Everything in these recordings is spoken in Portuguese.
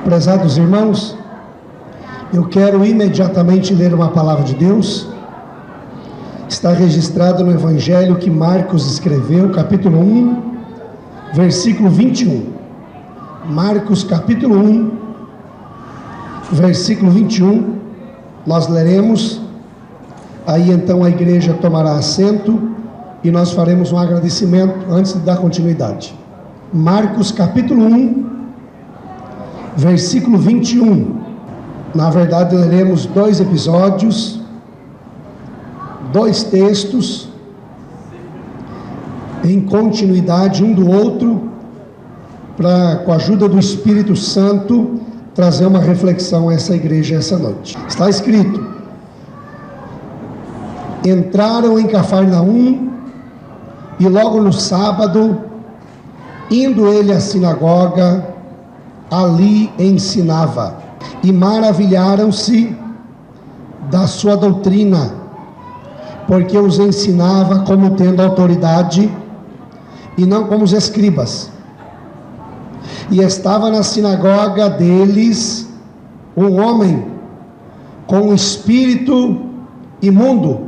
Prezados irmãos, eu quero imediatamente ler uma palavra de Deus. Está registrado no Evangelho que Marcos escreveu, capítulo 1, versículo 21. Marcos, capítulo 1, versículo 21. Nós leremos, aí então a igreja tomará assento e nós faremos um agradecimento antes de dar continuidade. Marcos, capítulo 1, versículo 21. Na verdade, leremos dois episódios, dois textos, em continuidade um do outro, para, com a ajuda do Espírito Santo, trazer uma reflexão a essa igreja essa noite. Está escrito: entraram em Cafarnaum, e logo no sábado, indo ele à sinagoga, ali ensinava, e maravilharam-se da sua doutrina, porque os ensinava como tendo autoridade, e não como os escribas. E estava na sinagoga deles um homem com um espírito imundo,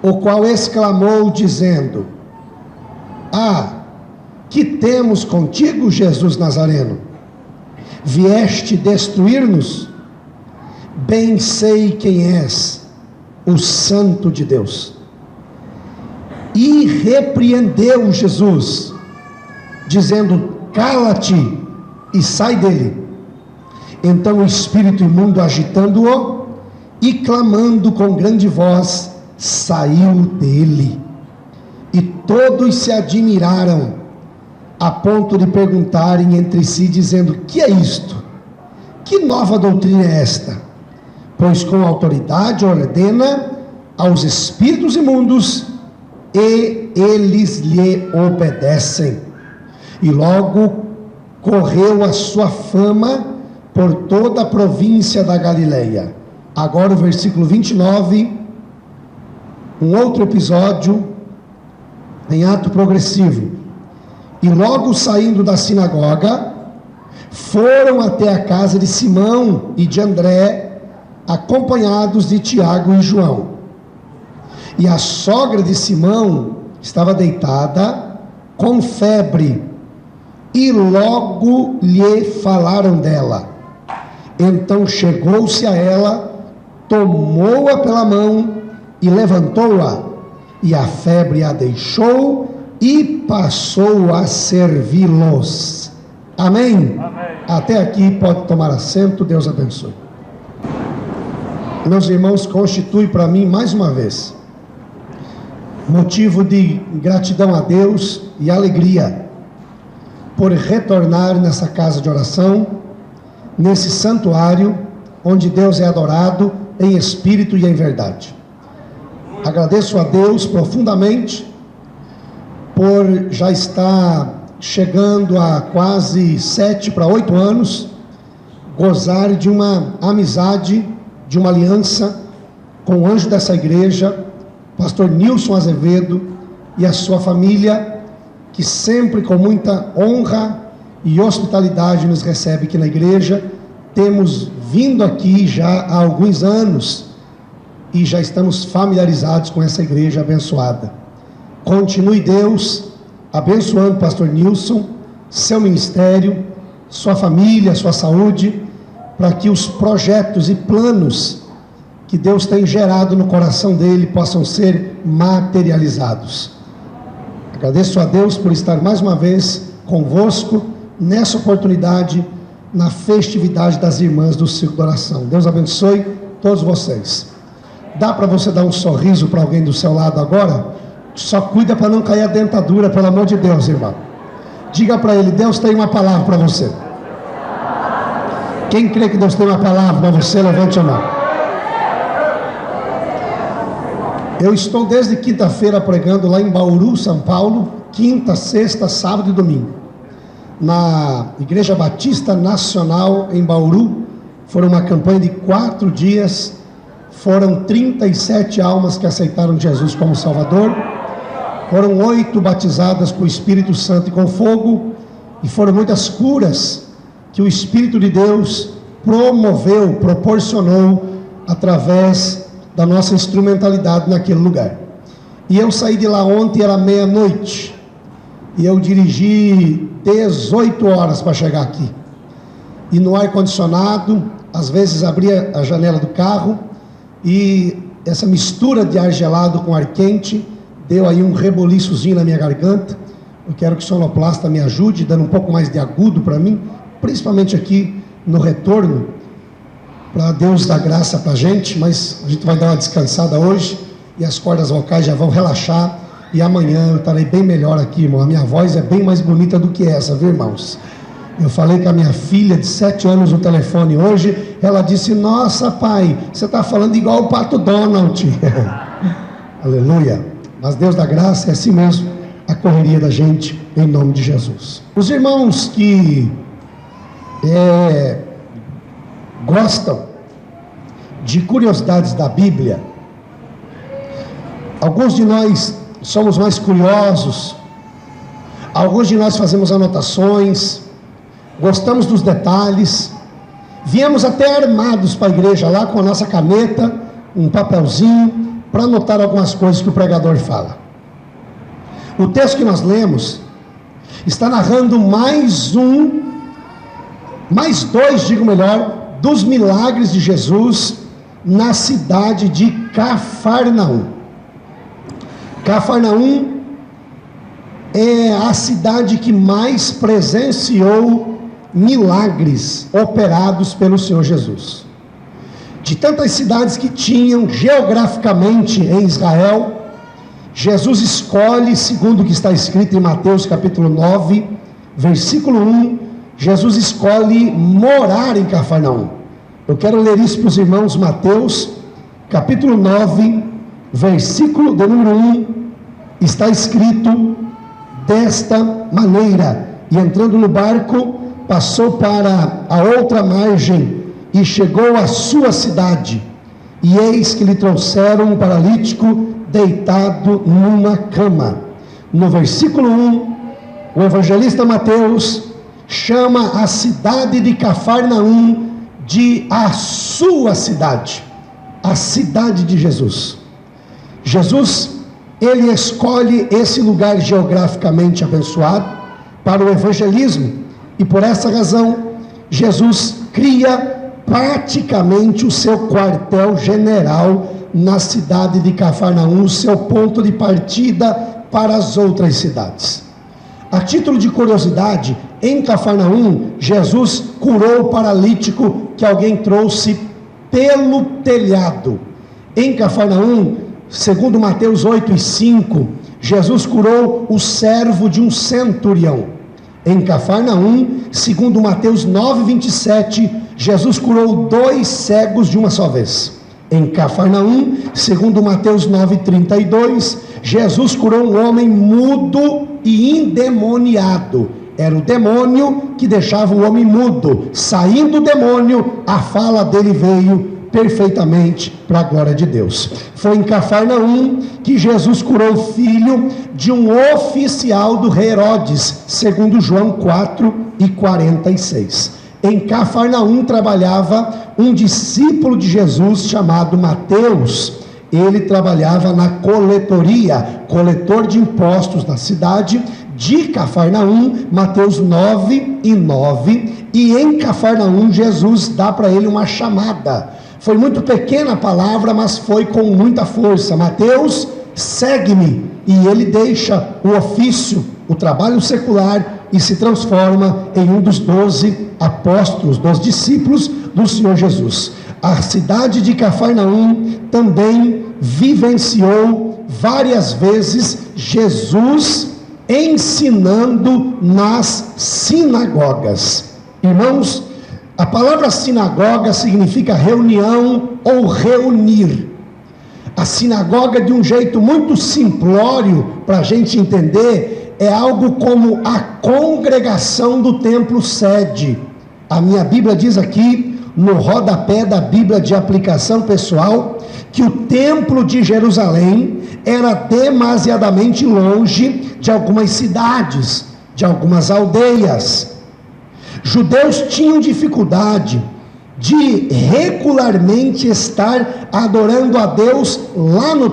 o qual exclamou dizendo: que temos contigo, Jesus Nazareno? Vieste destruir-nos? Bem sei quem és, o Santo de Deus. E repreendeu Jesus, dizendo: cala-te e sai dele. Então o espírito imundo, agitando-o e clamando com grande voz, saiu dele. E todos se admiraram, a ponto de perguntarem entre si, dizendo: que é isto? Que nova doutrina é esta? Pois com autoridade ordena aos espíritos imundos, e eles lhe obedecem. E logo correu a sua fama por toda a província da Galileia. Agora o versículo 29, um outro episódio em ato progressivo. E logo saindo da sinagoga, foram até a casa de Simão e de André, acompanhados de Tiago e João. E a sogra de Simão estava deitada com febre, e logo lhe falaram dela. Então chegou-se a ela, tomou-a pela mão e levantou-a, e a febre a deixou, e passou a servi-los. Amém? Amém? Até aqui pode tomar assento, Deus abençoe. Meus irmãos, constitui para mim mais uma vez motivo de gratidão a Deus e alegria por retornar nessa casa de oração, nesse santuário onde Deus é adorado em espírito e em verdade. Agradeço a Deus profundamente por já estar chegando a quase 7 para 8 anos, gozar de uma amizade, de uma aliança com o anjo dessa igreja, pastor Nilson Azevedo, e a sua família, que sempre com muita honra e hospitalidade nos recebe aqui na igreja. Temos vindo aqui já há alguns anos e já estamos familiarizados com essa igreja abençoada. Continue Deus abençoando o pastor Nilson, seu ministério, sua família, sua saúde, para que os projetos e planos que Deus tem gerado no coração dele possam ser materializados. Agradeço a Deus por estar mais uma vez convosco nessa oportunidade, na festividade das irmãs do Círculo de Oração. Deus abençoe todos vocês. Dá para você dar um sorriso para alguém do seu lado agora? Só cuida para não cair a dentadura, pelo amor de Deus, irmão. Diga para ele: Deus tem uma palavra para você. Quem crê que Deus tem uma palavra para você, levante a mão. Eu estou desde quinta-feira pregando lá em Bauru, São Paulo, quinta, sexta, sábado e domingo, na Igreja Batista Nacional em Bauru. Foram uma campanha de 4 dias, foram 37 almas que aceitaram Jesus como Salvador, foram 8 batizadas com o Espírito Santo e com fogo, e foram muitas curas que o Espírito de Deus proporcionou através da nossa instrumentalidade naquele lugar. E eu saí de lá ontem, era meia-noite, e eu dirigi 18 horas para chegar aqui. E no ar-condicionado, às vezes abria a janela do carro, e essa mistura de ar gelado com ar quente deu aí um reboliçozinho na minha garganta. Eu quero que o sonoplasta me ajude, dando um pouco mais de agudo para mim, principalmente aqui no retorno, para Deus dar graça para a gente, mas a gente vai dar uma descansada hoje, e as cordas vocais já vão relaxar, e amanhã eu estarei bem melhor aqui, irmão. A minha voz é bem mais bonita do que essa, viu, irmãos? Eu falei com a minha filha de 7 anos no telefone hoje, ela disse: nossa, pai, você está falando igual o Pato Donald. Aleluia. Mas Deus dá graça, é assim mesmo a correria da gente, em nome de Jesus. Os irmãos que gostam de curiosidades da Bíblia, alguns de nós somos mais curiosos, alguns de nós fazemos anotações, gostamos dos detalhes, viemos até armados para a igreja lá com a nossa caneta, um papelzinho, para anotar algumas coisas que o pregador fala. O texto que nós lemos está narrando mais dois, dos milagres de Jesus na cidade de Cafarnaum. Cafarnaum é a cidade que mais presenciou milagres operados pelo Senhor Jesus. De tantas cidades que tinham geograficamente em Israel, Jesus escolhe, segundo o que está escrito em Mateus capítulo 9, versículo 1, Jesus escolhe morar em Cafarnaum. Eu quero ler isso para os irmãos. Mateus capítulo 9, versículo de número 1, está escrito desta maneira: e entrando no barco, passou para a outra margem e chegou à sua cidade, e eis que lhe trouxeram um paralítico deitado numa cama. No versículo 1, o evangelista Mateus chama a cidade de Cafarnaum de a sua cidade, a cidade de Jesus. Jesus, ele escolhe esse lugar geograficamente abençoado para o evangelismo, e por essa razão Jesus cria praticamente o seu quartel-general na cidade de Cafarnaum, o seu ponto de partida para as outras cidades. A título de curiosidade, em Cafarnaum, Jesus curou o paralítico que alguém trouxe pelo telhado. Em Cafarnaum, segundo Mateus 8:5, Jesus curou o servo de um centurião. Em Cafarnaum, segundo Mateus 9:27, Jesus curou 2 cegos de uma só vez. Em Cafarnaum, segundo Mateus 9:32, Jesus curou um homem mudo e endemoniado. Era o demônio que deixava o homem mudo. Saindo o demônio, a fala dele veio perfeitamente para a glória de Deus. Foi em Cafarnaum que Jesus curou o filho de um oficial do rei Herodes, segundo João 4:46. Em Cafarnaum trabalhava um discípulo de Jesus chamado Mateus. Ele trabalhava na coletoria, coletor de impostos na cidade de Cafarnaum. Mateus 9:9. E em Cafarnaum Jesus dá para ele uma chamada. Foi muito pequena a palavra, mas foi com muita força: Mateus, segue-me. E ele deixa o ofício, o trabalho secular, e se transforma em um dos 12 apóstolos, dos discípulos do Senhor Jesus. A cidade de Cafarnaum também vivenciou várias vezes Jesus ensinando nas sinagogas. Irmãos, a palavra sinagoga significa reunião ou reunir. A sinagoga, de um jeito muito simplório para a gente entender, é algo como a congregação do templo sede. A minha Bíblia diz aqui, no rodapé da Bíblia de aplicação pessoal, que o templo de Jerusalém era demasiadamente longe de algumas cidades, de algumas aldeias. Judeus tinham dificuldade de regularmente estar adorando a Deus lá no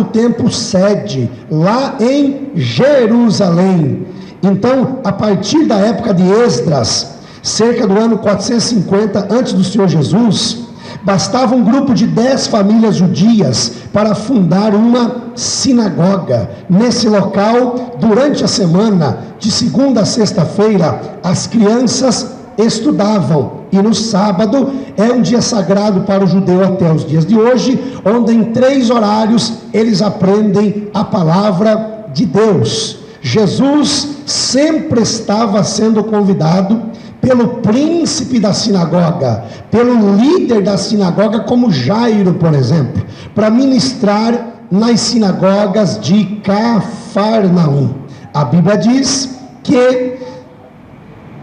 templo sede, lá em Jerusalém. Então, a partir da época de Esdras, cerca do ano 450 antes do Senhor Jesus, bastava um grupo de 10 famílias judias para fundar uma sinagoga. Nesse local, durante a semana, de segunda a sexta-feira, as crianças estudavam, e no sábado é um dia sagrado para o judeu até os dias de hoje, onde em 3 horários eles aprendem a palavra de Deus. Jesus sempre estava sendo convidado pelo príncipe da sinagoga, pelo líder da sinagoga, como Jairo, por exemplo, para ministrar nas sinagogas de Cafarnaum. A Bíblia diz que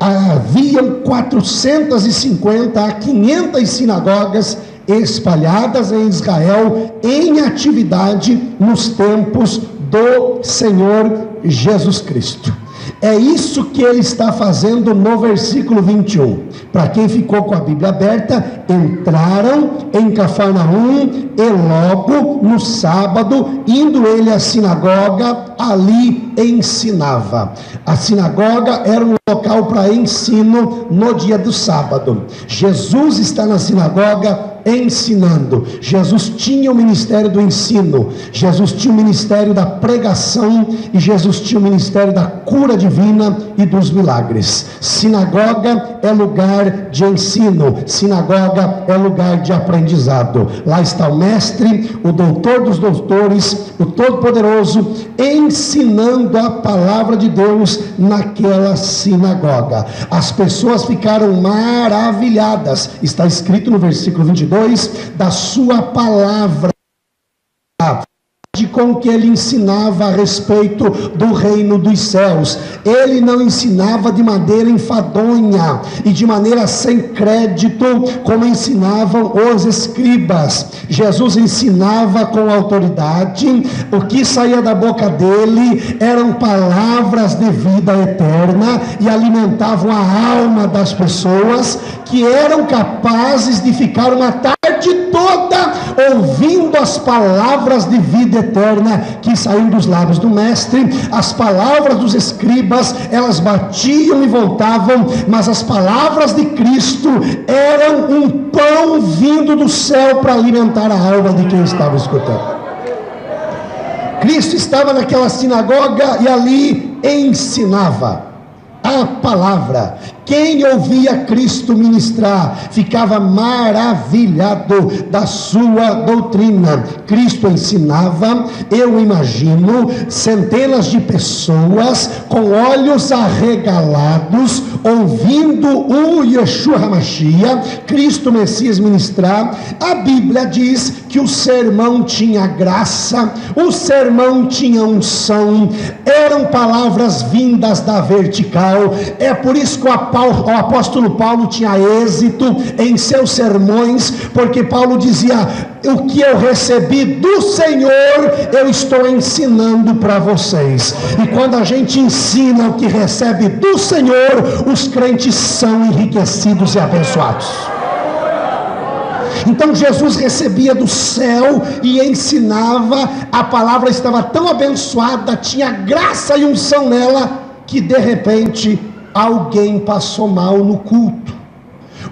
haviam 450 a 500 sinagogas espalhadas em Israel, em atividade nos tempos do Senhor Jesus Cristo. É isso que ele está fazendo no versículo 21. Para quem ficou com a Bíblia aberta, entraram em Cafarnaum e logo no sábado, indo ele à sinagoga, ali ensinava. A sinagoga era um local para ensino no dia do sábado. Jesus está na sinagoga ensinando. Jesus tinha o ministério do ensino, Jesus tinha o ministério da pregação e Jesus tinha o ministério da cura divina e dos milagres. Sinagoga é lugar de ensino, sinagoga é lugar de aprendizado. Lá está o mestre, o doutor dos doutores, o Todo-Poderoso, ensinando a palavra de Deus naquela sinagoga. As pessoas ficaram maravilhadas, está escrito no versículo 22, da sua palavra, com que ele ensinava a respeito do reino dos céus. Ele não ensinava de maneira enfadonha e de maneira sem crédito, como ensinavam os escribas. Jesus ensinava com autoridade. O que saía da boca dele eram palavras de vida eterna e alimentavam a alma das pessoas, que eram capazes de ficar uma tarde toda ouvindo as palavras de vida eterna que saíam dos lábios do mestre. As palavras dos escribas, elas batiam e voltavam, mas as palavras de Cristo eram um pão vindo do céu para alimentar a alma de quem estava escutando. Cristo estava naquela sinagoga e ali ensinava a palavra. Quem ouvia Cristo ministrar ficava maravilhado da sua doutrina. Cristo ensinava, eu imagino, centenas de pessoas com olhos arregalados, ouvindo o Yeshua HaMashiach, Cristo Messias, ministrar. A Bíblia diz que o sermão tinha graça, o sermão tinha unção, eram palavras vindas da vertical. É por isso que o apóstolo Paulo tinha êxito em seus sermões, porque Paulo dizia: o que eu recebi do Senhor, eu estou ensinando para vocês. E quando a gente ensina o que recebe do Senhor, os crentes são enriquecidos e abençoados. Então Jesus recebia do céu e ensinava. A palavra estava tão abençoada, tinha graça e unção nela, que de repente alguém passou mal no culto.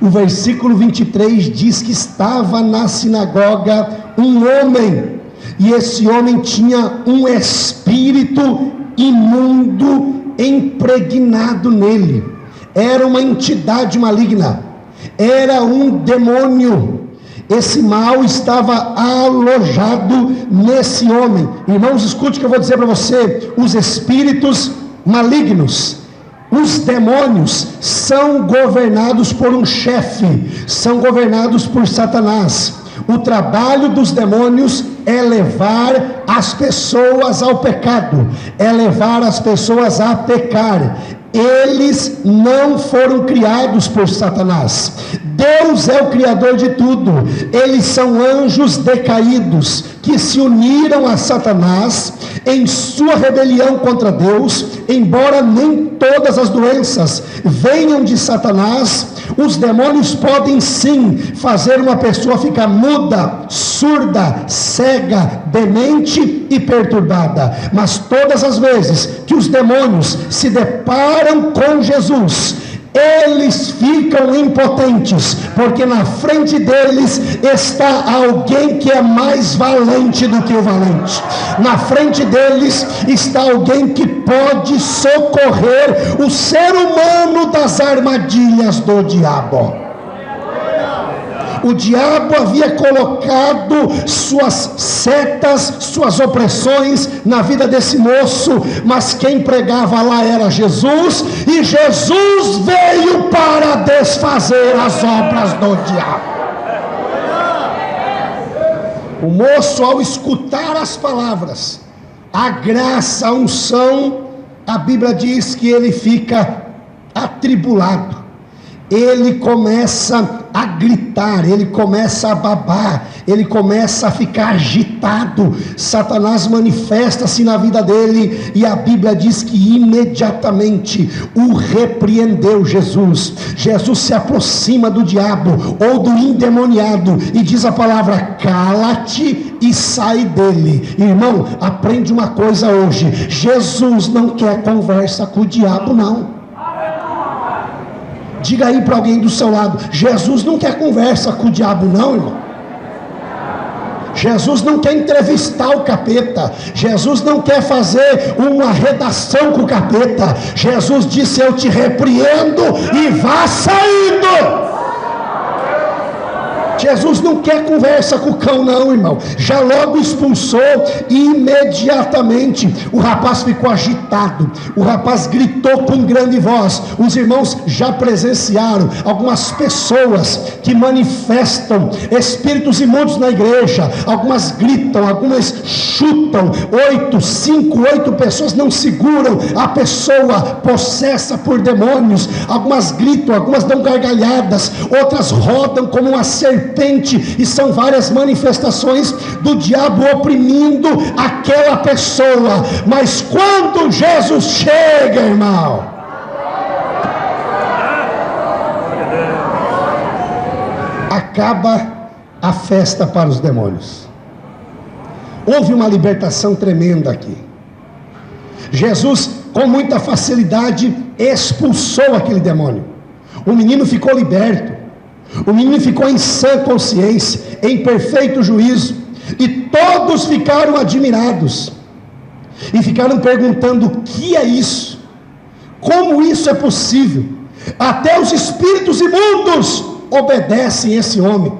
O versículo 23 diz que estava na sinagoga um homem, e esse homem tinha um espírito imundo impregnado nele. Era uma entidade maligna, era um demônio. Esse mal estava alojado nesse homem. Irmãos, escute o que eu vou dizer para você. Os espíritos malignos, os demônios, são governados por um chefe, são governados por Satanás. O trabalho dos demônios é levar as pessoas ao pecado, é levar as pessoas a pecar. Eles não foram criados por Satanás. Deus é o Criador de tudo. Eles são anjos decaídos que se uniram a Satanás em sua rebelião contra Deus. Embora nem todas as doenças venham de Satanás, os demônios podem sim fazer uma pessoa ficar muda, surda, cega, demente e perturbada. Mas todas as vezes que os demônios se deparam com Jesus, eles ficam impotentes, porque na frente deles está alguém que é mais valente do que o valente. Na frente deles está alguém que pode socorrer o ser humano das armadilhas do diabo. O diabo havia colocado suas setas, suas opressões na vida desse moço, mas quem pregava lá era Jesus, e Jesus veio para desfazer as obras do diabo. O moço, ao escutar as palavras, a graça, a unção, a Bíblia diz que ele fica atribulado. Ele começa a gritar, ele começa a babar, ele começa a ficar agitado. Satanás manifesta-se na vida dele, e a Bíblia diz que imediatamente o repreendeu Jesus. Jesus se aproxima do diabo ou do endemoniado e diz a palavra: cala-te e sai dele. Irmão, aprende uma coisa hoje: Jesus não quer conversa com o diabo, não. Diga aí para alguém do seu lado: Jesus não quer conversa com o diabo, não, irmão. Jesus não quer entrevistar o capeta. Jesus não quer fazer uma redação com o capeta. Jesus disse: eu te repreendo e vá saindo. Jesus não quer conversa com o cão, não, irmão. Já logo expulsou imediatamente. O rapaz ficou agitado, o rapaz gritou com grande voz. Os irmãos já presenciaram algumas pessoas que manifestam espíritos imundos na igreja. Algumas gritam, algumas chutam. 8 pessoas não seguram a pessoa possessa por demônios. Algumas gritam, algumas dão gargalhadas, outras rodam como uma serpente, e são várias manifestações do diabo oprimindo aquela pessoa. Mas quando Jesus chega, irmão, acaba a festa para os demônios. Houve uma libertação tremenda aqui. Jesus, com muita facilidade, expulsou aquele demônio. O menino ficou liberto. O menino ficou em sã consciência, em perfeito juízo, e todos ficaram admirados, e ficaram perguntando: o que é isso? Como isso é possível? Até os espíritos imundos obedecem esse homem.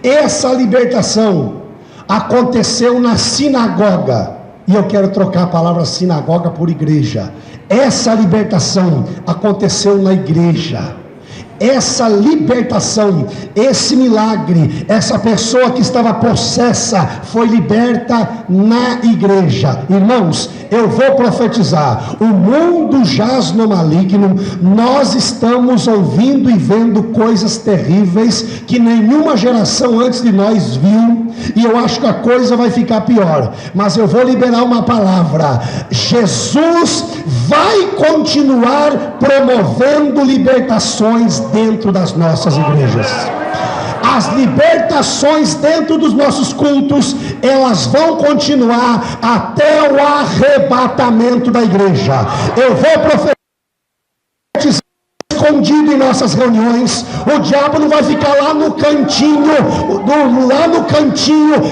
Essa libertação aconteceu na sinagoga, e eu quero trocar a palavra sinagoga por igreja. Essa libertação aconteceu na igreja. Essa libertação, esse milagre, essa pessoa que estava possessa foi liberta na igreja. Irmãos, eu vou profetizar: o mundo jaz no maligno. Nós estamos ouvindo e vendo coisas terríveis que nenhuma geração antes de nós viu, e eu acho que a coisa vai ficar pior. Mas eu vou liberar uma palavra: Jesus vai continuar promovendo libertações dentro das nossas igrejas. As libertações dentro dos nossos cultos, elas vão continuar até o arrebatamento da igreja. Eu vou profetizar escondido em nossas reuniões. O diabo não vai ficar lá no cantinho,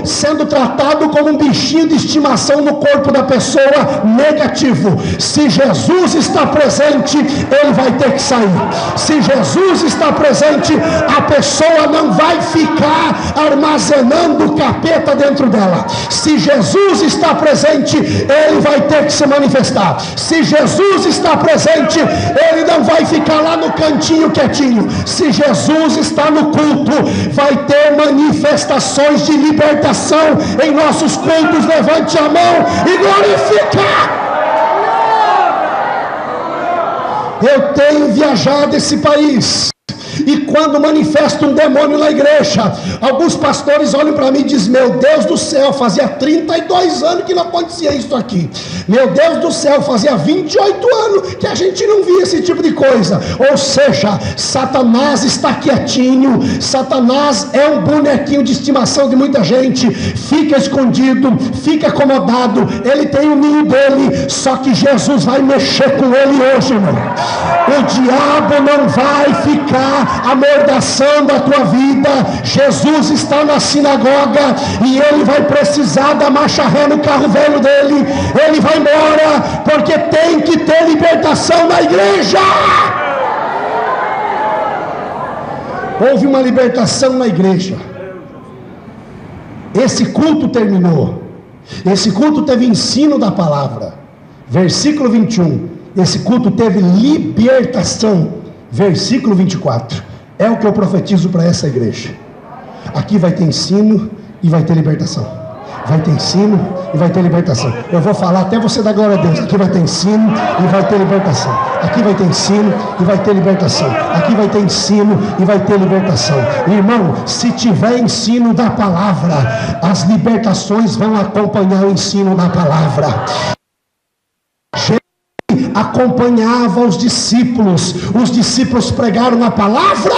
sendo tratado como um bichinho de estimação no corpo da pessoa, negativo. Se Jesus está presente, ele vai ter que sair. Se Jesus está presente, a pessoa não vai ficar armazenando o capeta dentro dela. Se Jesus está presente, ele vai ter que se manifestar. Se Jesus está presente, ele não vai ficar lá no cantinho quietinho. Se Jesus está no culto, vai ter manifestações de libertação em nossos cultos. Levante a mão e glorifica. Eu tenho viajado esse país, e quando manifesta um demônio na igreja, alguns pastores olham para mim e dizem: meu Deus do céu, fazia 32 anos que não acontecia isso aqui. Meu Deus do céu, fazia 28 anos que a gente não via esse tipo de coisa. Ou seja, Satanás está quietinho. Satanás é um bonequinho de estimação de muita gente. Fica escondido, fica acomodado. Ele tem o ninho dele. Só que Jesus vai mexer com ele hoje, irmão. O diabo não vai ficar amordaçando a tua vida. Jesus está na sinagoga e ele vai precisar da marcha ré no carro velho dele. Ele vai embora, porque tem que ter libertação na igreja. Houve uma libertação na igreja. Esse culto terminou. Esse culto teve ensino da palavra. Versículo 21. Esse culto teve libertação. Versículo 24. É o que eu profetizo para essa igreja. Aqui vai ter ensino e vai ter libertação. Vai ter ensino e vai ter libertação. Eu vou falar até você dar glória a Deus. Aqui vai ter ensino e vai ter libertação. Aqui vai ter ensino e vai ter libertação. Aqui vai ter ensino e vai ter libertação. Irmão, se tiver ensino da palavra, as libertações vão acompanhar o ensino da palavra. Acompanhava os discípulos pregaram a palavra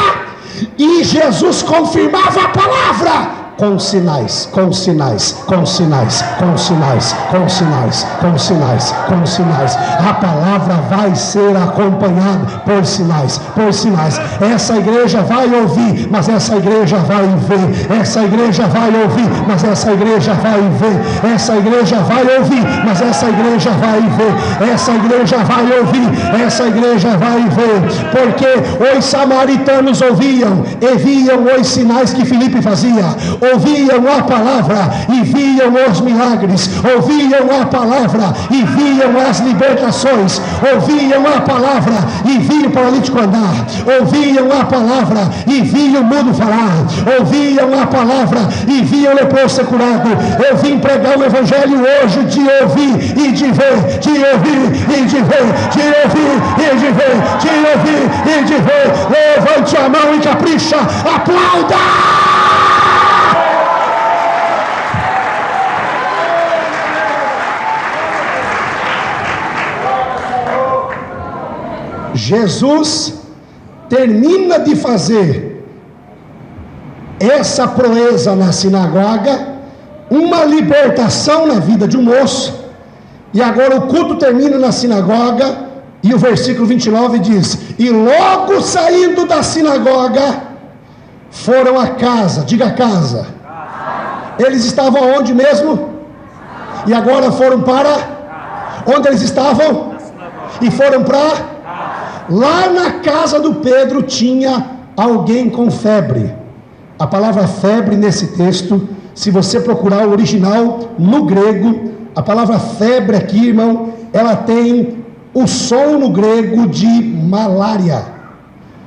e Jesus confirmava a palavra com sinais, com sinais, com sinais, com sinais, com sinais, com sinais, com sinais. A palavra vai ser acompanhada por sinais, por sinais. Essa igreja vai ouvir, mas essa igreja vai ver. Essa igreja vai ouvir, mas essa igreja vai ver. Essa igreja vai ouvir, mas essa igreja vai ver. Essa igreja vai ouvir, essa igreja vai ver. Porque os samaritanos ouviam e viam os sinais que Filipe fazia. Ouviam a palavra e viam os milagres, ouviam a palavra e viam as libertações, ouviam a palavra e viam o paralítico andar, ouviam a palavra e viam o mudo falar, ouviam a palavra e viam o leproso ser curado. Eu vim pregar o evangelho hoje de ouvir e de ver, de ouvir e de ver, de ouvir e de ver, de ouvir e de ver. Levante a mão e capricha, aplauda! Jesus termina de fazer essa proeza na sinagoga, uma libertação na vida de um moço, e agora o culto termina na sinagoga, e o versículo 29 diz: e logo saindo da sinagoga, foram à casa, diga casa. Eles estavam onde mesmo? E agora foram para onde eles estavam? E foram para... Lá na casa do Pedro tinha alguém com febre. A palavra febre nesse texto, se você procurar o original no grego, a palavra febre aqui, irmão, ela tem o som no grego de malária.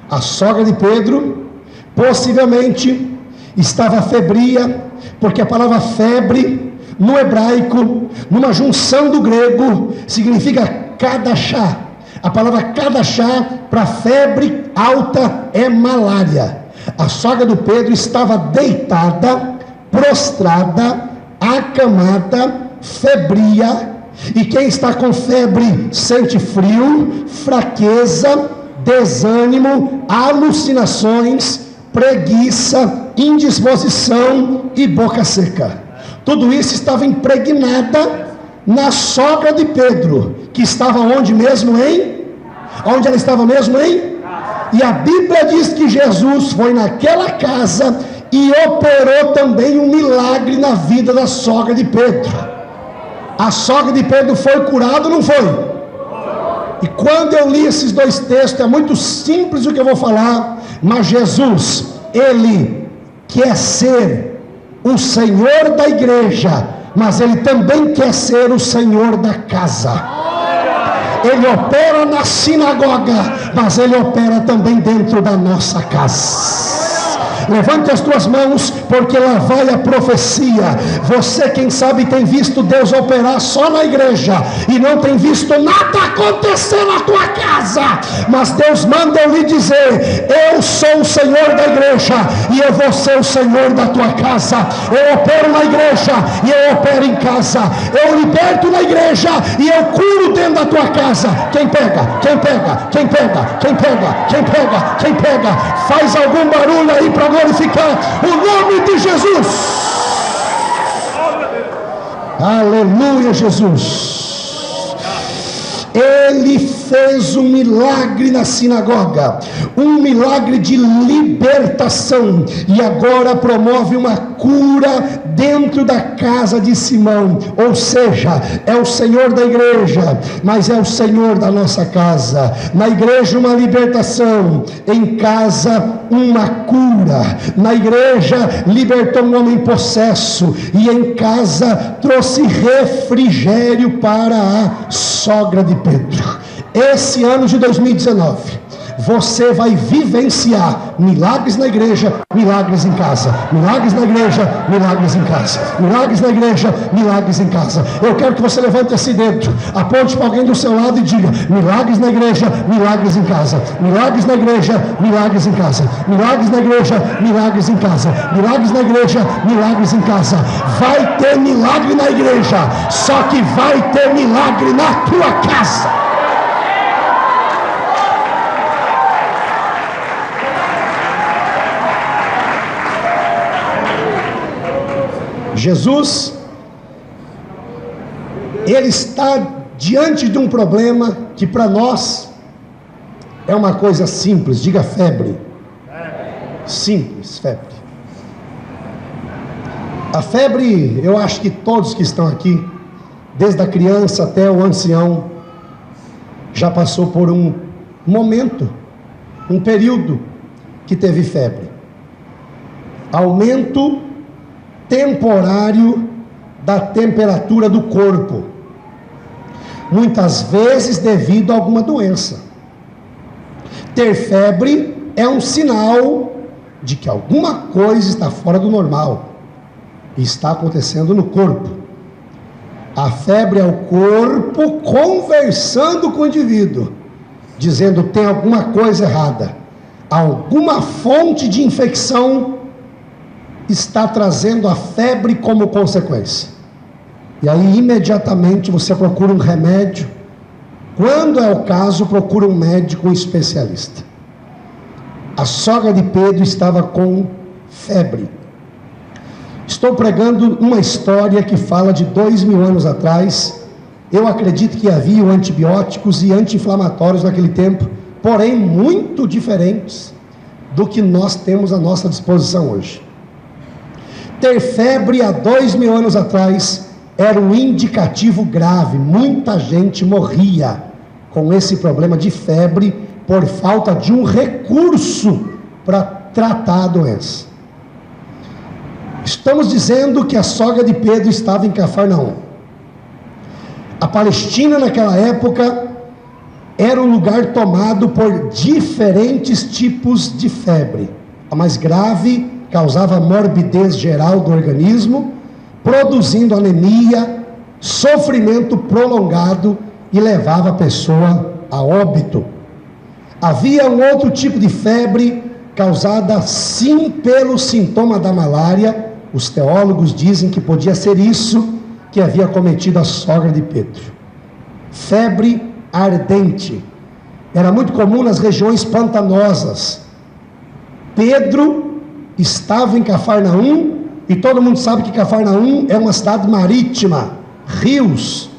A sogra de Pedro possivelmente estava febria, porque a palavra febre no hebraico, numa junção do grego, significa kadashá. A palavra kadashá para febre alta é malária. A sogra do Pedro estava deitada, prostrada, acamada, febria. E quem está com febre sente frio, fraqueza, desânimo, alucinações, preguiça, indisposição e boca seca. Tudo isso estava impregnada na sogra de Pedro, que estava onde mesmo, hein? Onde ela estava mesmo, hein? E a Bíblia diz que Jesus foi naquela casa e operou também um milagre na vida da sogra de Pedro. A sogra de Pedro foi curada ou não foi? E quando eu li esses dois textos, é muito simples o que eu vou falar, mas Jesus, Ele quer ser o Senhor da igreja, mas Ele também quer ser o Senhor da casa. Ele opera na sinagoga, mas Ele opera também dentro da nossa casa. Levante as tuas mãos, porque lá vai a profecia. Você, quem sabe, tem visto Deus operar só na igreja e não tem visto nada acontecer na tua casa, mas Deus manda eu lhe dizer: eu sou o Senhor da igreja e eu vou ser o Senhor da tua casa. Eu opero na igreja e eu opero em casa. Eu liberto na igreja e eu curo dentro da tua casa. Quem pega? Quem pega? Quem pega? Quem pega? Quem pega? Quem pega? Faz algum barulho aí para glorificar o nome de Jesus. Aleluia, Jesus. Ele fez um milagre na sinagoga, um milagre de libertação, e agora promove uma cura dentro da casa de Simão. Ou seja, é o Senhor da igreja, mas é o Senhor da nossa casa. Na igreja uma libertação, em casa uma cura. Na igreja libertou um homem possesso, e em casa trouxe refrigério para a sogra de Pedro. Esse ano de 2019 você vai vivenciar milagres na igreja, milagres em casa. Milagres na igreja, milagres em casa. Milagres na igreja, milagres em casa. Eu quero que você levante esse dedo, aponte para alguém do seu lado e diga: milagres na igreja, milagres em casa. Milagres na igreja, milagres em casa. Milagres na igreja, milagres em casa. Milagres na igreja, milagres em casa. Vai ter milagre na igreja, só que vai ter milagre na tua casa. Jesus, ele está diante de um problema que para nós é uma coisa simples. Diga febre. Simples, febre. A febre, eu acho que todos que estão aqui, desde a criança até o ancião, já passou por um momento, um período que teve febre. Aumento temporário da temperatura do corpo, muitas vezes devido a alguma doença. Ter febre é um sinal de que alguma coisa está fora do normal e está acontecendo no corpo. A febre é o corpo conversando com o indivíduo, dizendo: tem alguma coisa errada, alguma fonte de infecção está trazendo a febre como consequência. E aí imediatamente você procura um remédio. Quando é o caso, procura um médico, um especialista. A sogra de Pedro estava com febre. Estou pregando uma história que fala de 2000 anos atrás. Eu acredito que havia antibióticos e anti-inflamatórios naquele tempo, porém muito diferentes do que nós temos à nossa disposição hoje. Ter febre há 2000 anos atrás era um indicativo grave. Muita gente morria com esse problema de febre por falta de um recurso para tratar a doença. Estamos dizendo que a sogra de Pedro estava em Cafarnaum. A Palestina naquela época era um lugar tomado por diferentes tipos de febre. A mais grave causava morbidez geral do organismo, produzindo anemia, sofrimento prolongado e levava a pessoa a óbito. Havia um outro tipo de febre causada sim pelo sintoma da malária. Os teólogos dizem que podia ser isso que havia cometido a sogra de Pedro. Febre ardente. Era muito comum nas regiões pantanosas. Pedro estava em Cafarnaum, e todo mundo sabe que Cafarnaum é uma cidade marítima, rios.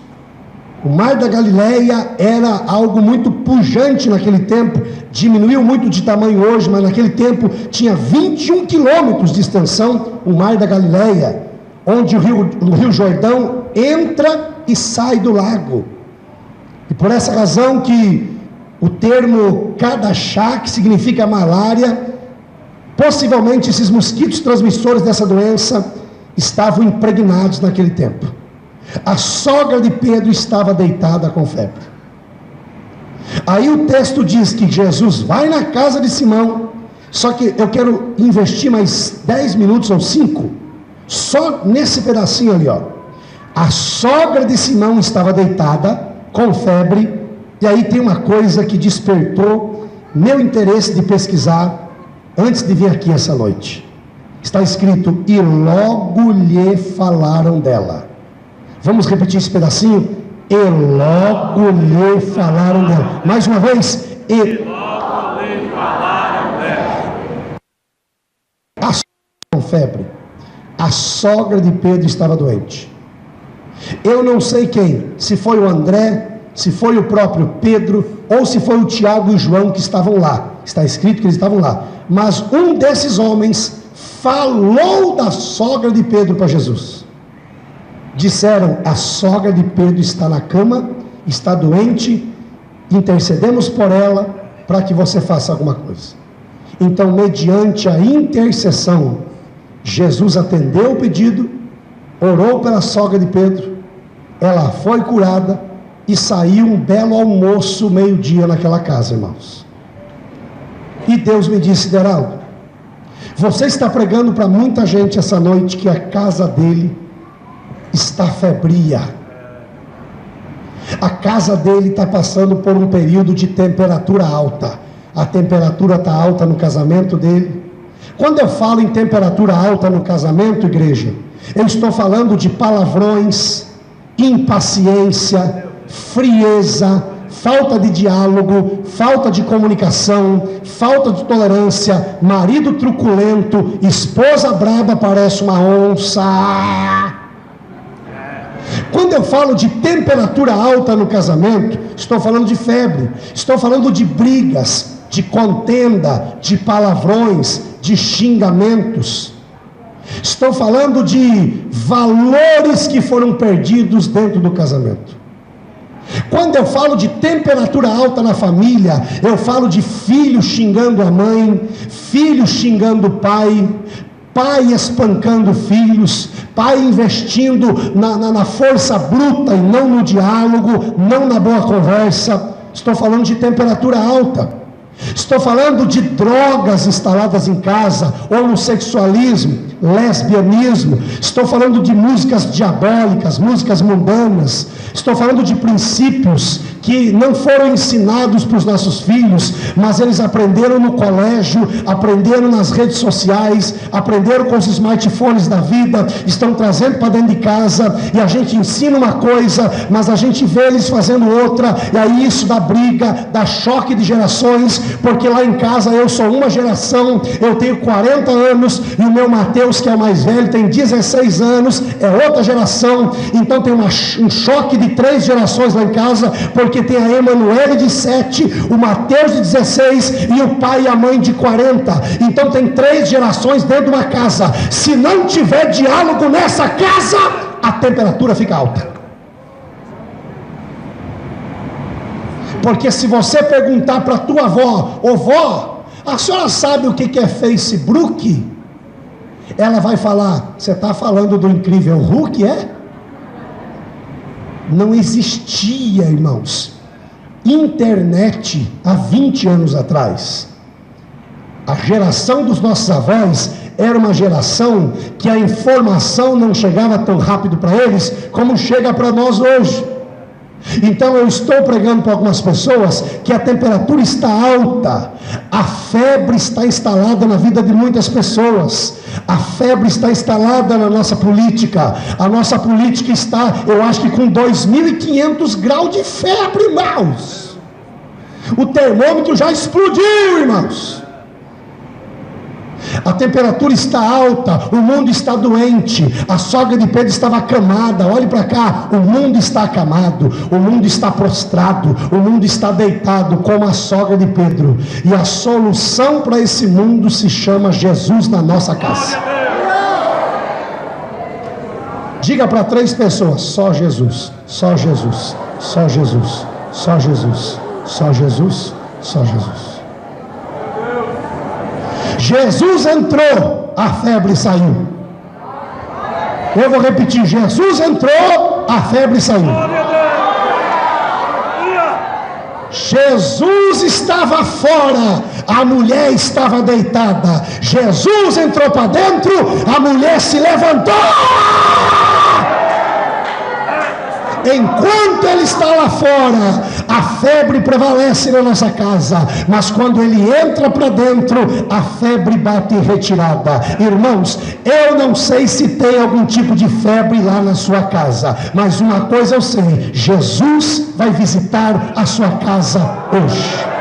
O mar da Galileia era algo muito pujante naquele tempo, diminuiu muito de tamanho hoje, mas naquele tempo tinha 21 quilômetros de extensão, o mar da Galileia, onde o rio Jordão entra e sai do lago. E por essa razão que o termo Kadashá, que significa malária, possivelmente esses mosquitos transmissores dessa doença estavam impregnados naquele tempo. A sogra de Pedro estava deitada com febre. Aí o texto diz que Jesus vai na casa de Simão, Só que eu quero investir mais 10 minutos ou 5, só nesse pedacinho ali, ó. A sogra de Simão estava deitada, com febre, e aí tem uma coisa que despertou meu interesse de pesquisar, antes de vir aqui essa noite. Está escrito, e logo lhe falaram dela. Vamos repetir esse pedacinho? E logo lhe falaram dela. Mais uma vez, e logo lhe falaram dela. A sogra com febre. A sogra de Pedro estava doente. Eu não sei quem, se foi o André, se foi o próprio Pedro, ou se foi o Tiago e o João que estavam lá. Está escrito que eles estavam lá. Mas um desses homens falou da sogra de Pedro para Jesus. Disseram, a sogra de Pedro está na cama, está doente, intercedemos por ela, para que você faça alguma coisa. Então, mediante a intercessão, Jesus atendeu o pedido, orou pela sogra de Pedro, ela foi curada, e saiu um belo almoço, meio-dia naquela casa, irmãos. E Deus me disse, Deraldo, você está pregando para muita gente essa noite que a casa dele está febria. A casa dele está passando por um período de temperatura alta. A temperatura está alta no casamento dele. Quando eu falo em temperatura alta no casamento, igreja, eu estou falando de palavrões, impaciência, frieza, falta de diálogo, falta de comunicação, falta de tolerância, marido truculento, esposa braba, parece uma onça. Quando eu falo de temperatura alta no casamento, estou falando de febre, estou falando de brigas, de contenda, de palavrões, de xingamentos. Estou falando de valores que foram perdidos dentro do casamento. Quando eu falo de temperatura alta na família, eu falo de filho xingando a mãe, filho xingando o pai, pai espancando filhos, pai investindo na força bruta e não no diálogo, não na boa conversa. Estou falando de temperatura alta. Estou falando de drogas instaladas em casa, homossexualismo, lesbianismo. Estou falando de músicas diabólicas, músicas mundanas. Estou falando de princípios que não foram ensinados para os nossos filhos, mas eles aprenderam no colégio, aprenderam nas redes sociais, aprenderam com os smartphones da vida, estão trazendo para dentro de casa, e a gente ensina uma coisa, mas a gente vê eles fazendo outra, e aí isso dá briga, dá choque de gerações, porque lá em casa eu sou uma geração, eu tenho 40 anos, e o meu Mateus, que é o mais velho, tem 16 anos, é outra geração, então tem um choque de 3 gerações lá em casa, porque tem a Emanuele de 7, o Mateus de 16 e o pai e a mãe de 40. Então tem 3 gerações dentro de uma casa. Se não tiver diálogo nessa casa, a temperatura fica alta. Porque se você perguntar para a tua avó, ô vó, a senhora sabe o que é Facebook? Ela vai falar, você está falando do incrível Hulk, é? Não existia, irmãos, internet há 20 anos atrás. A geração dos nossos avós era uma geração que a informação não chegava tão rápido para eles como chega para nós hoje. Então eu estou pregando para algumas pessoas que a temperatura está alta, a febre está instalada na vida de muitas pessoas, a febre está instalada na nossa política, a nossa política está, eu acho que com 2.500 graus de febre, irmãos. O termômetro já explodiu, irmãos. A temperatura está alta, o mundo está doente, a sogra de Pedro estava acamada, olhe para cá, o mundo está acamado, o mundo está prostrado, o mundo está deitado como a sogra de Pedro, e a solução para esse mundo se chama Jesus na nossa casa. Diga para 3 pessoas, só Jesus, só Jesus, só Jesus, só Jesus, só Jesus, só Jesus. Jesus entrou, a febre saiu. Eu vou repetir, Jesus entrou, a febre saiu. Jesus estava fora, a mulher estava deitada. Jesus entrou para dentro, a mulher se levantou. Enquanto ele está lá fora, a febre prevalece na nossa casa, mas quando ele entra para dentro, a febre bate em retirada. Irmãos, eu não sei se tem algum tipo de febre lá na sua casa, mas uma coisa eu sei: Jesus vai visitar a sua casa hoje.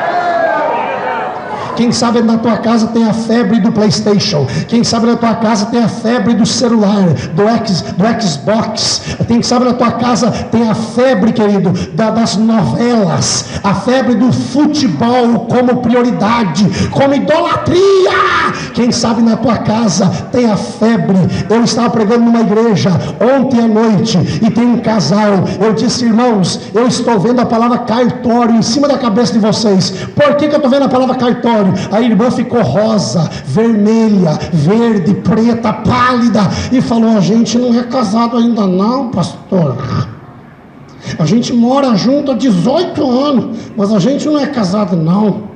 Quem sabe na tua casa tem a febre do PlayStation. Quem sabe na tua casa tem a febre do celular, do Xbox. Quem sabe na tua casa tem a febre, querido, das novelas. A febre do futebol como prioridade, como idolatria. Quem sabe na tua casa tem a febre. Eu estava pregando numa igreja ontem à noite e tem um casal. Eu disse: irmãos, eu estou vendo a palavra cartório em cima da cabeça de vocês. Por que eu estou vendo a palavra cartório? A irmã ficou rosa, vermelha, verde, preta, pálida e falou: a gente não é casado ainda não, pastor. A gente mora junto há 18 anos, mas a gente não é casado não.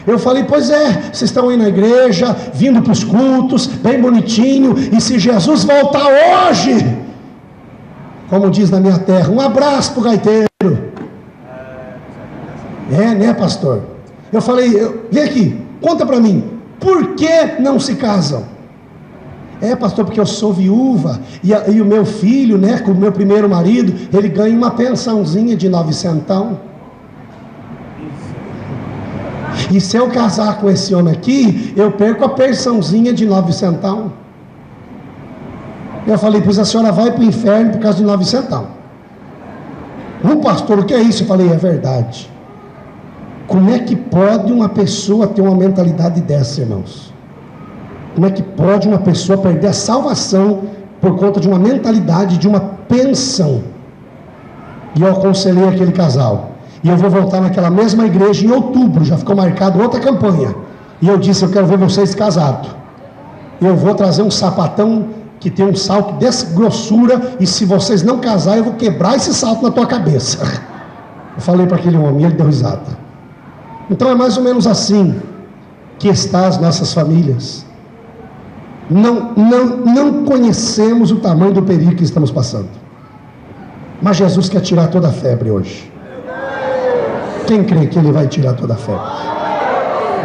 Eu falei: pois é, vocês estão aí na igreja, vindo para os cultos, bem bonitinho, e se Jesus voltar hoje, como diz na minha terra, um abraço para o gaiteiro. É, né, pastor? Eu falei: vem aqui, conta para mim, por que não se casam? É, pastor, porque eu sou viúva, e o meu filho, né, com o meu primeiro marido, ele ganha uma pensãozinha de 900. E se eu casar com esse homem aqui, eu perco a pensãozinha de 900. Eu falei: pois a senhora vai para o inferno por causa de 900. Pastor, o que é isso? Eu falei: é verdade. Como é que pode uma pessoa ter uma mentalidade dessa, irmãos? Como é que pode uma pessoa perder a salvação por conta de uma mentalidade, de uma pensão? E eu aconselhei aquele casal, e eu vou voltar naquela mesma igreja em outubro, já ficou marcado outra campanha, e eu disse: eu quero ver vocês casados. Eu vou trazer um sapatão que tem um salto dessa grossura, e se vocês não casarem, eu vou quebrar esse salto na tua cabeça. Eu falei para aquele homem, ele deu risada. Então é mais ou menos assim que estão as nossas famílias. Não conhecemos o tamanho do perigo que estamos passando, mas Jesus quer tirar toda a febre hoje. Quem crê que Ele vai tirar toda a febre?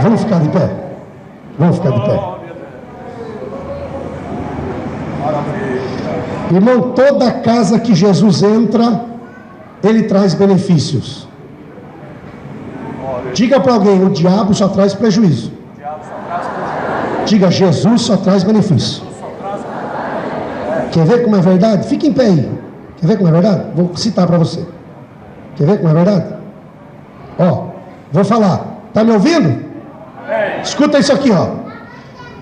Vamos ficar de pé? Vamos ficar de pé. Irmão, toda casa que Jesus entra, Ele traz benefícios. Diga para alguém: o diabo só traz prejuízo. Diga: Jesus só traz benefício. Quer ver como é verdade? Fique em pé aí. Quer ver como é verdade? Vou citar para você. Quer ver como é verdade? Ó, vou falar. Está me ouvindo? Escuta isso aqui, ó.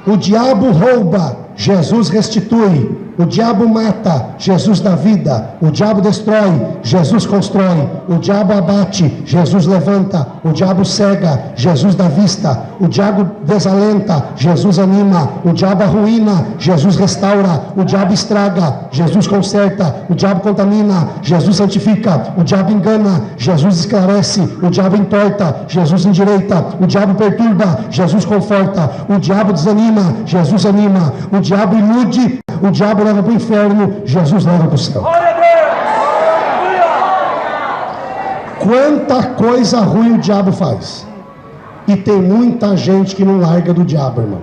O diabo rouba, Jesus restitui. O diabo mata, Jesus dá vida. O diabo destrói, Jesus constrói. O diabo abate, Jesus levanta. O diabo cega, Jesus dá vista. O diabo desalenta, Jesus anima. O diabo arruína, Jesus restaura. O diabo estraga, Jesus conserta. O diabo contamina, Jesus santifica. O diabo engana, Jesus esclarece. O diabo entorta, Jesus endireita. O diabo perturba, Jesus conforta. O diabo desanima, Jesus anima. O diabo ilude, o diabo leva para o inferno, Jesus leva para o céu. Quanta coisa ruim o diabo faz. E tem muita gente que não larga do diabo, irmão.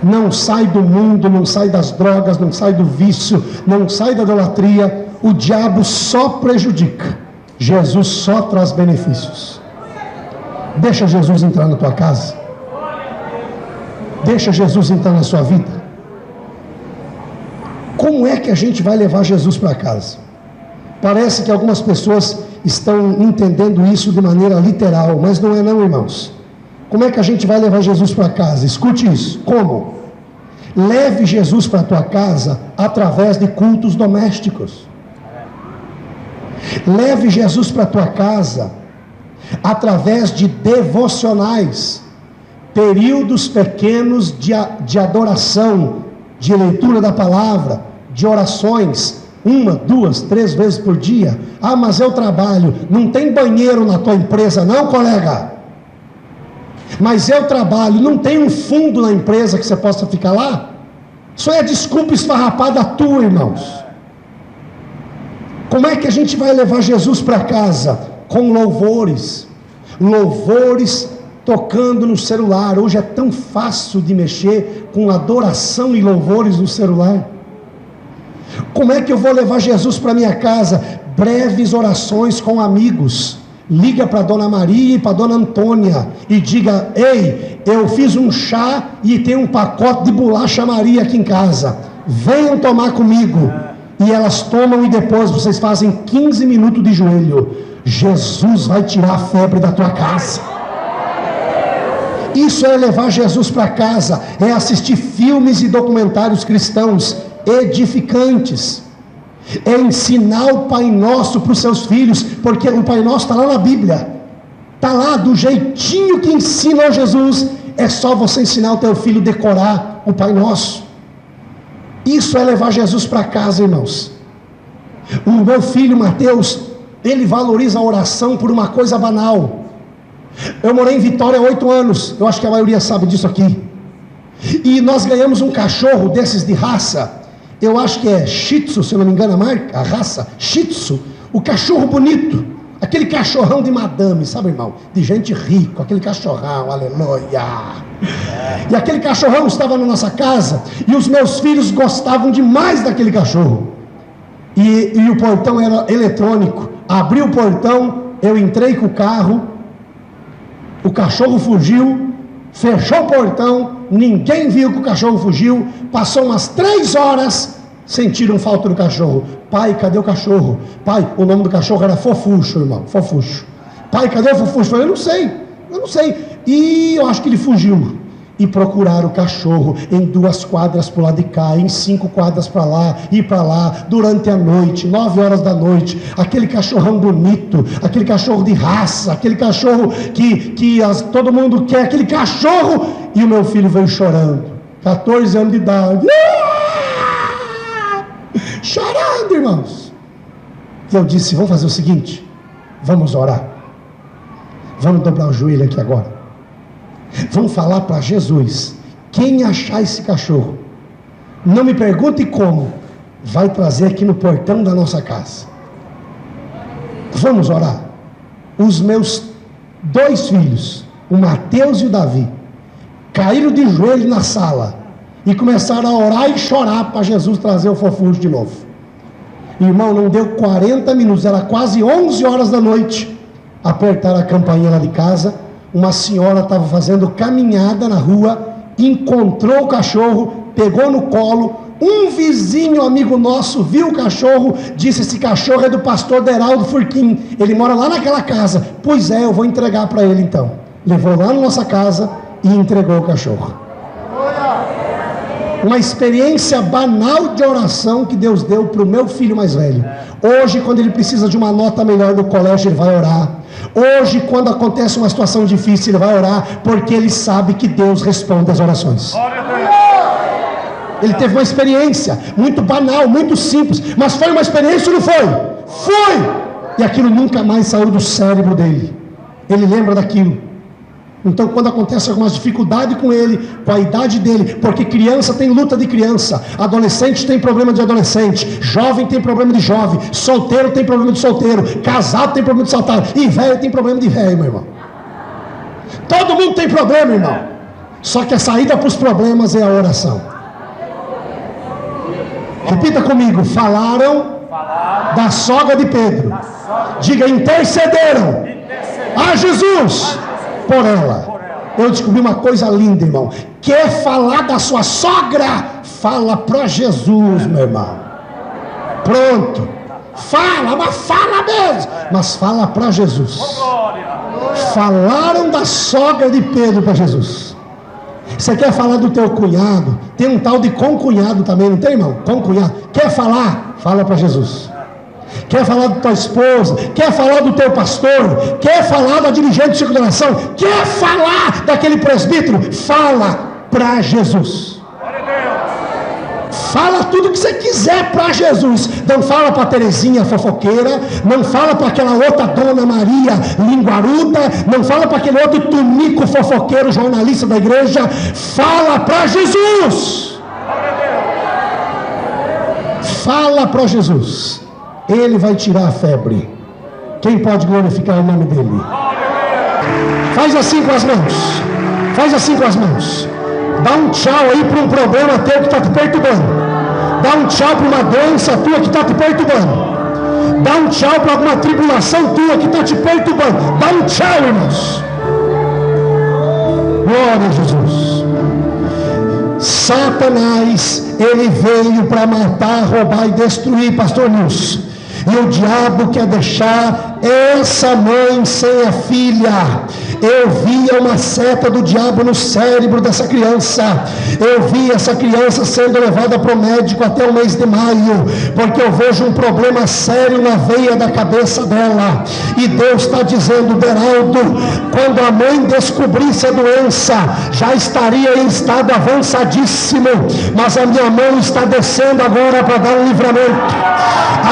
Não sai do mundo, não sai das drogas, não sai do vício, não sai da idolatria. O diabo só prejudica. Jesus só traz benefícios. Deixa Jesus entrar na tua casa. Deixa Jesus entrar na sua vida. Como é que a gente vai levar Jesus para casa? Parece que algumas pessoas estão entendendo isso de maneira literal, mas não é não, irmãos. Como é que a gente vai levar Jesus para casa? Escute isso. Como? Leve Jesus para a tua casa através de cultos domésticos. Leve Jesus para a tua casa através de devocionais, períodos pequenos de adoração, de leitura da palavra, de orações. 1, 2, 3 vezes por dia. Ah, mas eu trabalho. Não tem banheiro na tua empresa não, colega? Mas eu trabalho. Não tem um fundo na empresa que você possa ficar lá? Isso é desculpa esfarrapada tua, irmãos. Como é que a gente vai levar Jesus para casa? Com louvores. Louvores tocando no celular. Hoje é tão fácil de mexer com adoração e louvores no celular. Como é que eu vou levar Jesus para minha casa? Breves orações com amigos. Liga para Dona Maria e para Dona Antônia e diga: ei, eu fiz um chá e tem um pacote de bolacha Maria aqui em casa, venham tomar comigo. E elas tomam e depois vocês fazem 15 minutos de joelho. Jesus vai tirar a febre da tua casa. Isso é levar Jesus para casa, é assistir filmes e documentários cristãos edificantes, é ensinar o Pai Nosso para os seus filhos, porque o Pai Nosso está lá na Bíblia, está lá do jeitinho que ensinou Jesus. É só você ensinar o teu filho a decorar o Pai Nosso. Isso é levar Jesus para casa, irmãos. O meu filho Mateus, ele valoriza a oração por uma coisa banal. Eu morei em Vitória há 8 anos, eu acho que a maioria sabe disso aqui, e nós ganhamos um cachorro desses de raça, eu acho que é Shih Tzu, se eu não me engano a raça, Shih Tzu, o cachorro bonito, aquele cachorrão de madame, sabe, irmão, de gente rica, aquele cachorrão, aleluia. E aquele cachorrão estava na nossa casa, e os meus filhos gostavam demais daquele cachorro, e o portão era eletrônico. Abri o portão, eu entrei com o carro, o cachorro fugiu, fechou o portão, ninguém viu que o cachorro fugiu. Passou umas 3 horas, sentiram falta do cachorro. Pai, cadê o cachorro? Pai, o nome do cachorro era Fofuxo, irmão, Fofuxo. Pai, cadê o Fofuxo? Eu falei, eu não sei. E eu acho que ele fugiu. E procuraram o cachorro em 2 quadras para o lado de cá, em 5 quadras para lá e para lá, durante a noite, 9 horas da noite. Aquele cachorrão bonito, aquele cachorro de raça, aquele cachorro que todo mundo quer, aquele cachorro. E o meu filho veio chorando, 14 anos de idade, chorando, irmãos. E eu disse: vamos fazer o seguinte, vamos orar, vamos dobrar o joelho aqui agora. Vamos falar para Jesus: quem achar esse cachorro, não me pergunte como, vai trazer aqui no portão da nossa casa. Vamos orar. Os meus 2 filhos, o Mateus e o Davi, caíram de joelho na sala e começaram a orar e chorar para Jesus trazer o Fofuxo de novo. Irmão, não deu 40 minutos, era quase 11 horas da noite, apertaram a campainha lá de casa. Uma senhora estava fazendo caminhada na rua, encontrou o cachorro, pegou no colo. Um vizinho amigo nosso viu o cachorro, disse: esse cachorro é do pastor Deraldo Furquim, ele mora lá naquela casa. Pois é, eu vou entregar para ele então. Levou lá na nossa casa e entregou o cachorro. Uma experiência banal de oração que Deus deu para o meu filho mais velho. Hoje, quando ele precisa de uma nota melhor no colégio, ele vai orar. Hoje, quando acontece uma situação difícil, ele vai orar, porque ele sabe que Deus responde às orações. Ele teve uma experiência muito banal, muito simples, mas foi uma experiência ou não foi? Foi! E aquilo nunca mais saiu do cérebro dele. Ele lembra daquilo. Então, quando acontece algumas dificuldades com ele, com a idade dele, porque criança tem luta de criança, adolescente tem problema de adolescente, jovem tem problema de jovem, solteiro tem problema de solteiro, casado tem problema de casado, e velho tem problema de velho, meu irmão. Todo mundo tem problema, irmão. Só que a saída para os problemas é a oração. Repita comigo: falaram da sogra de Pedro. Diga: intercederam a Jesus por ela. Eu descobri uma coisa linda, irmão. Quer falar da sua sogra? Fala para Jesus, meu irmão. Pronto. Fala, mas fala mesmo. Mas fala para Jesus. Falaram da sogra de Pedro para Jesus. Você quer falar do teu cunhado? Tem um tal de concunhado também, não tem, irmão? Concunhado. Quer falar? Fala para Jesus. Quer falar da tua esposa? Quer falar do teu pastor? Quer falar da dirigente de circulação? Quer falar daquele presbítero? Fala para Jesus. Fala tudo que você quiser para Jesus. Não fala para Terezinha fofoqueira, não fala para aquela outra Dona Maria linguaruda, não fala para aquele outro tunico fofoqueiro jornalista da igreja. Fala para Jesus. Fala para Jesus. Ele vai tirar a febre. Quem pode glorificar o nome dele? Faz assim com as mãos. Faz assim com as mãos. Dá um tchau aí para um problema teu que está te perturbando. Dá um tchau para uma doença tua que está te perturbando. Dá um tchau para alguma tribulação tua que está te perturbando. Dá um tchau, irmãos. Glória a Jesus. Satanás, ele veio para matar, roubar e destruir, pastor Nilson. E o diabo quer deixar essa mãe sem a filha. Eu via uma seta do diabo no cérebro dessa criança. Eu vi essa criança sendo levada para o médico até o mês de maio, porque eu vejo um problema sério na veia da cabeça dela. E Deus está dizendo: Beraldo, quando a mãe descobrisse a doença, já estaria em estado avançadíssimo, mas a minha mão está descendo agora para dar um livramento.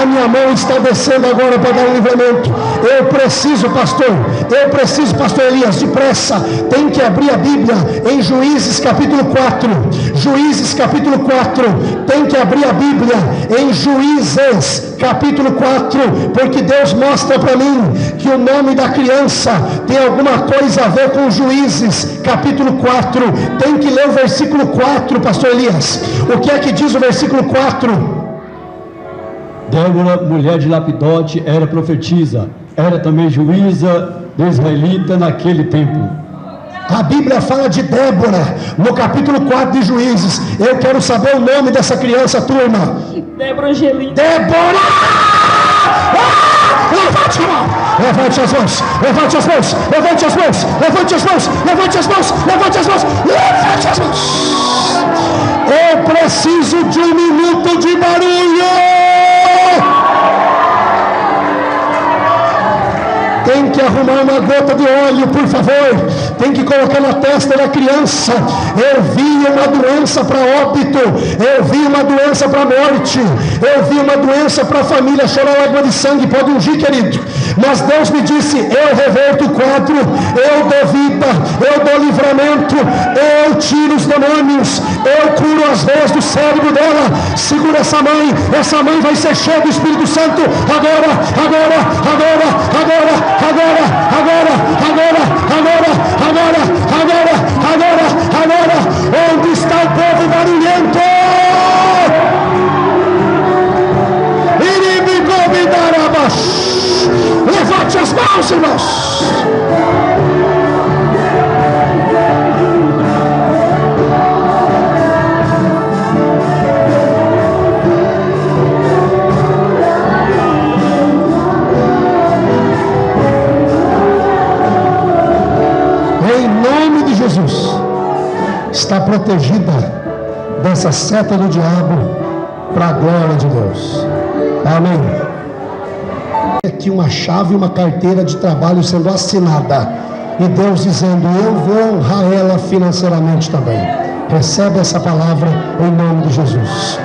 A minha mão está descendo agora para dar um livramento. Eu preciso, pastor Elias, depressa, tem que abrir a Bíblia em Juízes capítulo 4. Juízes capítulo 4, tem que abrir a Bíblia em Juízes capítulo 4, porque Deus mostra para mim que o nome da criança tem alguma coisa a ver com Juízes capítulo 4. Tem que ler o versículo 4, pastor Elias. O que é que diz o versículo 4? Débora, mulher de Lapidote, era profetisa, era também juíza israelita naquele tempo. A Bíblia fala de Débora no capítulo 4 de Juízes. Eu quero saber o nome dessa criança, turma. Débora Angelina. Débora! Levante a mão! Levante as mãos! Levante as mãos! Levante as mãos! Levante as mãos! Levante as mãos! Levante as mãos! Levante as mãos! Eu preciso de um minuto de barulho! Tem que arrumar uma gota de óleo, por favor. Tem que colocar na testa da criança. Eu vi uma doença para óbito. Eu vi uma doença para morte. Eu vi uma doença para a família chorar lágrima de sangue. Pode ungir, querido. Mas Deus me disse: eu reverto o quadro. Eu dou vida. Eu dou livramento. Eu tiro os demônios. Eu curo as veias do cérebro dela. Segura essa mãe. Essa mãe vai ser cheia do Espírito Santo. Agora, agora, agora, agora. Agora, agora, agora, agora, agora, agora, agora, agora, onde está o povo barulhento? Levante as mãos, irmãos. Jesus está protegida dessa seta do diabo para a glória de Deus. Amém. Aqui uma chave, uma carteira de trabalho sendo assinada e Deus dizendo: eu vou honrar ela financeiramente também. Recebe essa palavra em nome de Jesus.